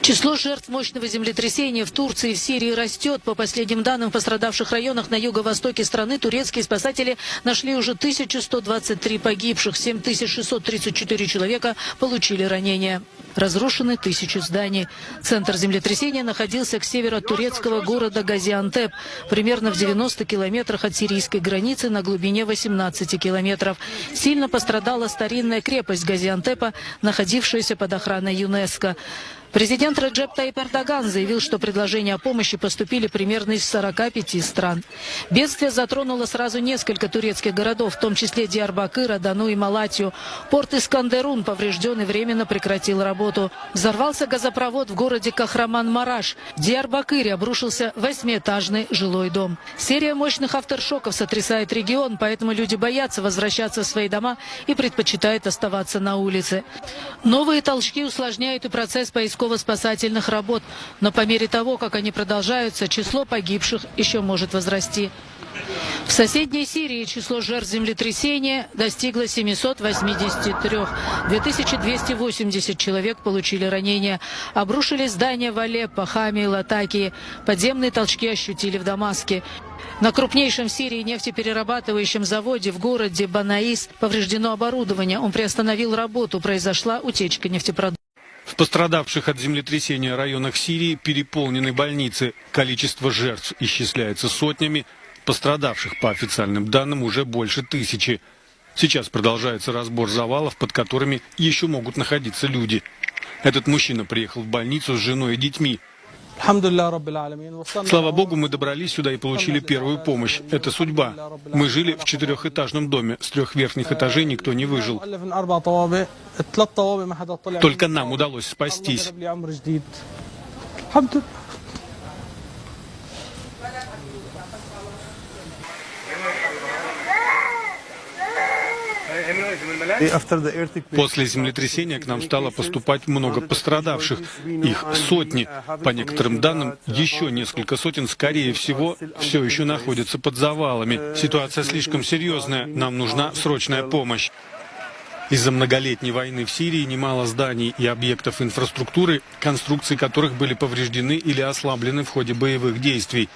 Число жертв мощного землетрясения в Турции и в Сирии растет. По последним данным, в пострадавших районах на юго-востоке страны турецкие спасатели нашли уже 1123 погибших, 7634 человека получили ранения. Разрушены 1000 зданий. Центр землетрясения находился к северу от турецкого города Газиантеп, примерно в 90 километрах от сирийской границы на глубине 18 километров. Сильно пострадала старинная крепость Газиантепа, находившаяся под охраной ЮНЕСКО. Президент Реджеп Таyyip Эрдоган заявил, что предложения о помощи поступили примерно из 45 стран. Бедствие затронуло сразу несколько турецких городов, в том числе Диярбакыр, Адану и Малатью. Порт Искандерун поврежден и временно прекратил работу. Взорвался газопровод в городе Кахраман-Мараш. В Диярбакыре обрушился 8-этажный жилой дом. Серия мощных авторшоков сотрясает регион, поэтому люди боятся возвращаться в свои дома и предпочитают оставаться на улице. Новые толчки усложняют и процесс поисково-спасательных работ, но по мере того, как они продолжаются, число погибших еще может возрасти. В соседней Сирии число жертв землетрясения достигло 783. 2280 человек получили ранения. Обрушились здания в Алеппо, Хаме и Латакии. Подземные толчки ощутили в Дамаске. На крупнейшем в Сирии нефтеперерабатывающем заводе в городе Банаис повреждено оборудование. Он приостановил работу. Произошла утечка нефтепродуктов. В пострадавших от землетрясения районах Сирии переполнены больницы. Количество жертв исчисляется сотнями. Пострадавших, по официальным данным, уже больше 1000. Сейчас продолжается разбор завалов, под которыми еще могут находиться люди. Этот мужчина приехал в больницу с женой и детьми. Слава Богу, мы добрались сюда и получили первую помощь. Это судьба. Мы жили в 4-этажном доме. С 3 верхних этажей никто не выжил. Только нам удалось спастись. После землетрясения к нам стало поступать много пострадавших. Их сотни. По некоторым данным, еще несколько сотен, скорее всего, все еще находятся под завалами. Ситуация слишком серьезная. Нам нужна срочная помощь. Из-за многолетней войны в Сирии немало зданий и объектов инфраструктуры, конструкции которых были повреждены или ослаблены в ходе боевых действий.